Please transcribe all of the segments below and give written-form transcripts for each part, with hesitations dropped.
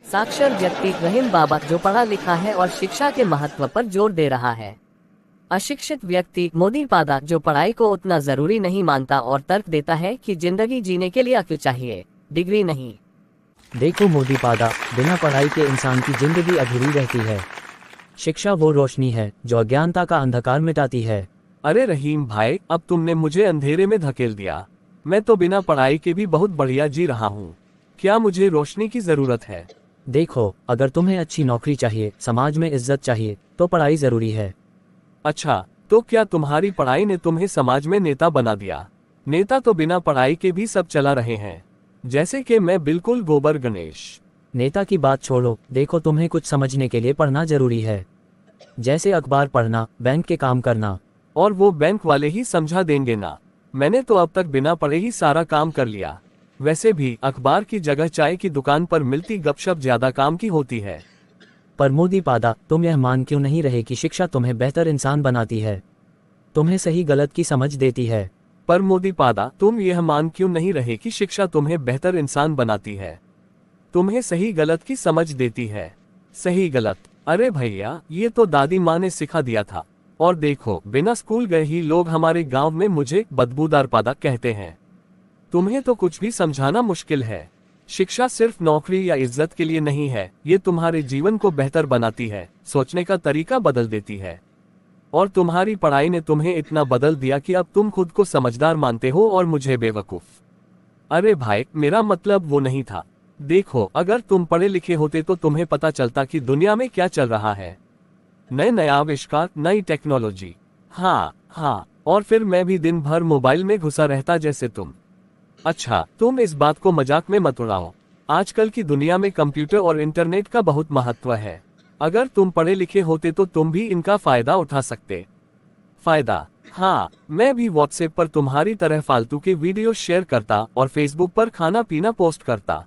साक्षर व्यक्ति रहीम बाबा जो पढ़ा लिखा है और शिक्षा के महत्व पर जोर दे रहा है। अशिक्षित व्यक्ति मोदी पादा जो पढ़ाई को उतना जरूरी नहीं मानता और तर्क देता है कि जिंदगी जीने के लिए अक्ल चाहिए, डिग्री नहीं। देखो मोदी पादा, बिना पढ़ाई के इंसान की जिंदगी अधूरी रहती है। शिक्षा वो रोशनी है जो अज्ञानता का अंधकार मिटाती है। अरे रहीम भाई, अब तुमने मुझे अंधेरे में धकेल दिया। मैं तो बिना पढ़ाई के भी बहुत बढ़िया जी रहा हूँ। क्या मुझे रोशनी की जरूरत है? देखो, अगर तुम्हें अच्छी नौकरी चाहिए, समाज में इज्जत चाहिए, तो पढ़ाई जरूरी है। अच्छा, तो क्या तुम्हारी पढ़ाई ने तुम्हें समाज में नेता बना दिया? नेता तो बिना पढ़ाई के भी सब चला रहे हैं, जैसे कि मैं बिल्कुल गोबर गणेश। नेता की बात छोड़ो, देखो तुम्हें कुछ समझने के लिए पढ़ना जरूरी है, जैसे अखबार पढ़ना, बैंक के काम करना। और वो बैंक वाले ही समझा देंगे ना। मैंने तो अब तक बिना पढ़े ही सारा काम कर लिया। वैसे भी अखबार की जगह चाय की दुकान पर मिलती गपशप ज्यादा काम की होती है। पर मोदी पादा, तुम यह मान क्यों नहीं रहे कि शिक्षा तुम्हें बेहतर इंसान बनाती है, तुम्हें सही गलत की समझ देती है? पर मोदी पादा, तुम यह मान क्यों नहीं रहे कि शिक्षा तुम्हें बेहतर इंसान बनाती है, तुम्हें सही गलत की समझ देती है? सही गलत? अरे भैया, ये तो दादी माँ ने सिखा दिया था। और देखो, बिना स्कूल गए ही लोग हमारे गांव में मुझे बदबूदार पादा कहते हैं। तुम्हें तो कुछ भी समझाना मुश्किल है। शिक्षा सिर्फ नौकरी या इज्जत के लिए नहीं है, ये तुम्हारे जीवन को बेहतर बनाती है, सोचने का तरीका बदल देती है। और तुम्हारी पढ़ाई ने तुम्हें इतना बदल दिया कि अब तुम खुद को समझदार मानते हो और मुझे बेवकूफ। अरे भाई, मेरा मतलब वो नहीं था। देखो, अगर तुम पढ़े लिखे होते तो तुम्हें पता चलता कि दुनिया में क्या चल रहा है, नए नए आविष्कार, नई टेक्नोलॉजी। हाँ, और फिर मैं भी दिन भर मोबाइल में घुसा रहता जैसे तुम। अच्छा, तुम इस बात को मजाक में मत उड़ाओ। आजकल की दुनिया में कंप्यूटर और इंटरनेट का बहुत महत्व है। अगर तुम पढ़े लिखे होते तो तुम भी इनका फायदा उठा सकते। फायदा? हाँ, मैं भी व्हाट्सएप पर तुम्हारी तरह फालतू के वीडियो शेयर करता और फेसबुक पर खाना पीना पोस्ट करता।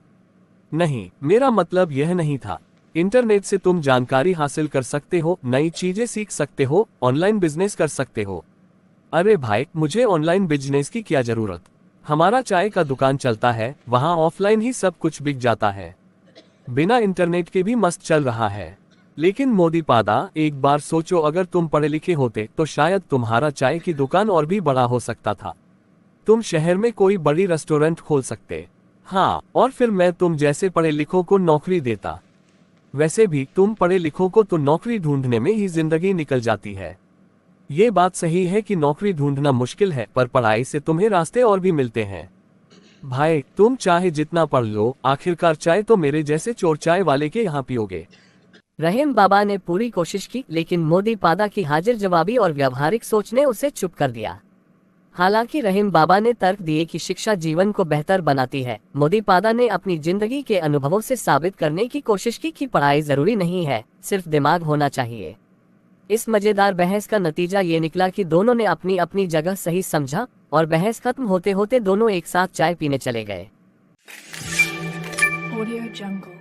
नहीं, मेरा मतलब यह नहीं था। इंटरनेट से तुम जानकारी हासिल कर सकते हो, नई चीजें सीख सकते हो, ऑनलाइन बिजनेस कर सकते हो। अरे भाई, मुझे ऑनलाइन बिजनेस की क्या जरूरत? हमारा चाय का दुकान चलता है, वहाँ ऑफलाइन ही सब कुछ बिक जाता है। बिना इंटरनेट के भी मस्त चल रहा है। लेकिन मोदी पादा, एक बार सोचो, अगर तुम पढ़े लिखे होते तो शायद तुम्हारा चाय की दुकान और भी बड़ा हो सकता था। तुम शहर में कोई बड़ी रेस्टोरेंट खोल सकते। हाँ, और फिर मैं तुम जैसे पढ़े लिखों को नौकरी देता। वैसे भी तुम पढ़े लिखों को तो नौकरी ढूंढने में ही जिंदगी निकल जाती है। ये बात सही है कि नौकरी ढूंढना मुश्किल है, पर पढ़ाई से तुम्हें रास्ते और भी मिलते हैं। भाई, तुम चाहे जितना पढ़ लो, आखिरकार चाय तो मेरे जैसे चोर चाय वाले के यहाँ पियोगे। रहीम बाबा ने पूरी कोशिश की, लेकिन मोदी पादा की हाजिर जवाबी और व्यावहारिक सोच ने उसे चुप कर दिया। हालांकि रहीम बाबा ने तर्क दिए कि शिक्षा जीवन को बेहतर बनाती है, मोदी पादा ने अपनी जिंदगी के अनुभवों से साबित करने की कोशिश की कि पढ़ाई जरूरी नहीं है, सिर्फ दिमाग होना चाहिए। इस मजेदार बहस का नतीजा ये निकला कि दोनों ने अपनी अपनी जगह सही समझा और बहस खत्म होते होते दोनों एक साथ चाय पीने चले गए। Audio Jungle।